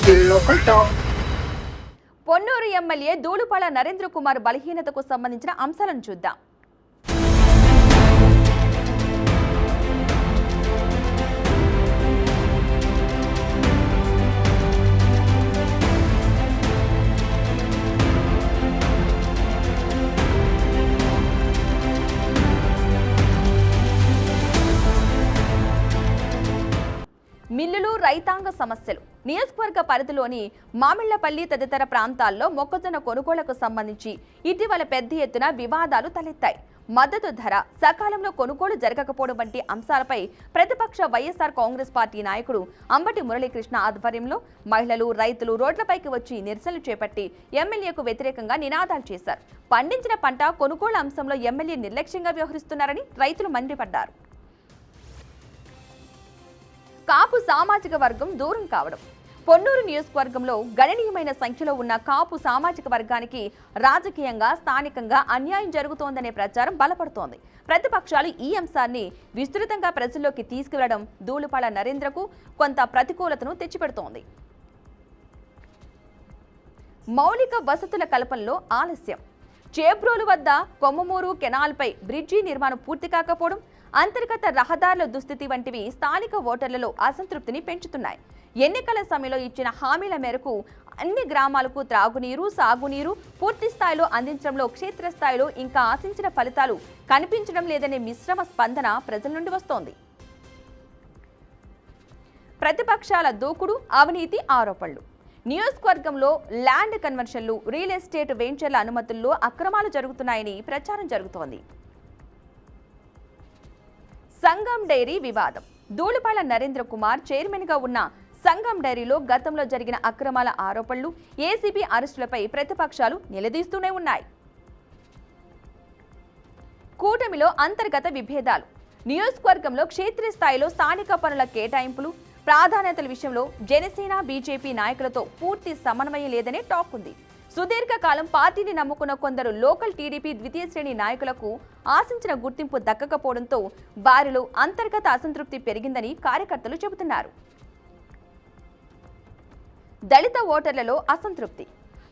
Local talk. Ponnuru MLA Dhulipalla Narendra Kumar బలహీనతకు సంబంధించిన అంశాలను చూద్దాం. మిల్లులు, రైతాంగ సమస్యలు. నియోజకవర్గ పరిధిలోని మామిళ్లపల్లి తదితర ప్రాంతాల్లో మొక్కజొన్న కొనుగోళ్లకు సంబంధించి ఇటీవల పెద్ద ఎత్తున వివాదాలు తలెత్తాయి. మద్దతు ధర, సకాలంలో కొనుగోలు జరగకపోవడం వంటి అంశాలపై ప్రతిపక్ష వైఎస్ఆర్ కాంగ్రెస్ పార్టీ నాయకుడు అంబటి మురళీకృష్ణ ఆధ్వర్యంలో మహిళలు, రైతులు రోడ్లపైకి వచ్చి నిరసనలు చేపట్టి ఎమ్మెల్యేకు వ్యతిరేకంగా నినాదాలు చేశారు. పండించిన పంట కొనుగోలు అంశంలో ఎమ్మెల్యే నిర్లక్ష్యంగా వ్యవహరిస్తున్నారని రైతులు మండిపడ్డారు. కాపు సామాజిక వర్గం దూరం కావడం. పొన్నూరు నియోజకవర్గంలో గణనీయమైన సంఖ్యలో ఉన్న కాపు సామాజిక వర్గానికి రాజకీయంగా, స్థానికంగా అన్యాయం జరుగుతోందనే ప్రచారం బలపడుతోంది. ప్రతిపక్షాలు ఈ అంశాన్ని విస్తృతంగా ప్రజల్లోకి తీసుకువెళ్లడం దూళుపాల నరేంద్రకు కొంత ప్రతికూలతను తెచ్చిపెడుతోంది. మౌలిక వసతుల కల్పనలో ఆలస్యం. చేబ్రోలు వద్ద కొమ్మమూరు కెనాల్పై బ్రిడ్జి నిర్మాణం పూర్తి కాకపోవడం, అంతర్గత రహదారుల దుస్థితి వంటివి స్థానిక ఓటర్లలో అసంతృప్తిని పెంచుతున్నాయి. ఎన్నికల సమయంలో ఇచ్చిన హామీల మేరకు అన్ని గ్రామాలకు త్రాగునీరు, సాగునీరు పూర్తి స్థాయిలో అందించడంలో క్షేత్రస్థాయిలో ఇంకా ఆశించిన ఫలితాలు కనిపించడం లేదనే మిశ్రమ స్పందన ప్రజల నుండి వస్తోంది. ప్రతిపక్షాల దూకుడు, అవినీతి ఆరోపణలు. నియోజకవర్గంలో ల్యాండ్ కన్వర్షన్లు, రియల్ ఎస్టేట్ వెంచర్ల అనుమతుల్లో అక్రమాలు జరుగుతున్నాయని ప్రచారం జరుగుతోంది. సంగం డైరీ వివాదం. దూళుపాల నరేంద్ర కుమార్ చైర్మన్ గా ఉన్న సంగం డైరీలో గతంలో జరిగిన అక్రమాల ఆరోపణలు, ఏసీబీ అరెస్టులపై ప్రతిపక్షాలు నిలదీస్తూనే ఉన్నాయి. కూటమిలో అంతర్గత విభేదాలు. నియోజకవర్గంలో క్షేత్రస్థాయిలో స్థానిక పనుల కేటాయింపులు, ప్రాధాన్యతల విషయంలో జనసేన, బీజేపీ నాయకులతో పూర్తి సమన్వయం లేదనే టాక్ ఉంది. సుదీర్ఘకాలం పార్టీని నమ్ముకున్న కొందరు లోకల్ టీడీపీ ద్వితీయ శ్రేణి నాయకులకు ఆశించిన గుర్తింపు దక్కకపోవడంతో వారిలో అంతర్గత అసంతృప్తి పెరిగిందని కార్యకర్తలు చెబుతున్నారు. దళిత ఓటర్లలో అసంతృప్తి.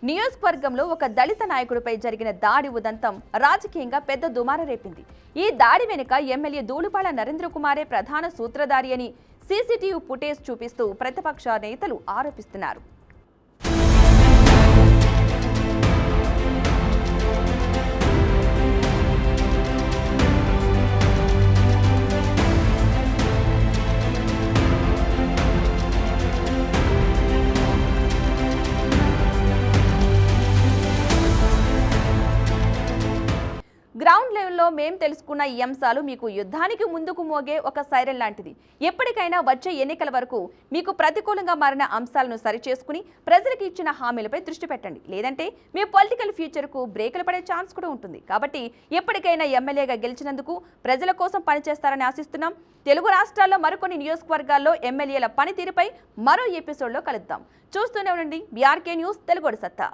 నియోజకవర్గంలో ఒక దళిత నాయకుడిపై జరిగిన దాడి ఉదంతం రాజకీయంగా పెద్ద దుమారం రేపింది. ఈ దాడి వెనుక ఎమ్మెల్యే దూళుపాల నరేంద్ర కుమారే ప్రధాన సూత్రధారి అని సీసీటీవీ ఫుటేజ్ చూపిస్తూ ప్రతిపక్ష నేతలు ఆరోపిస్తున్నారు. గ్రౌండ్ లెవెల్లో మేం తెలుసుకున్న ఈ అంశాలు మీకు యుద్ధానికి ముందుకు మోగే ఒక సైరన్ లాంటిది. ఎప్పటికైనా వచ్చే ఎన్నికల వరకు మీకు ప్రతికూలంగా మారిన అంశాలను సరిచేసుకుని ప్రజలకు ఇచ్చిన హామీలపై దృష్టి పెట్టండి. లేదంటే మీ పొలిటికల్ ఫ్యూచర్కు బ్రేకులు పడే ఛాన్స్ కూడా ఉంటుంది. కాబట్టి ఎప్పటికైనా ఎమ్మెల్యేగా గెలిచినందుకు ప్రజల కోసం పనిచేస్తారని ఆశిస్తున్నాం. తెలుగు రాష్ట్రాల్లో మరికొన్ని నియోజకవర్గాల్లో ఎమ్మెల్యేల పనితీరుపై మరో ఎపిసోడ్లో కలుద్దాం. చూస్తూనే ఉండండి బీఆర్కే న్యూస్, తెలుగుడి సత్తా.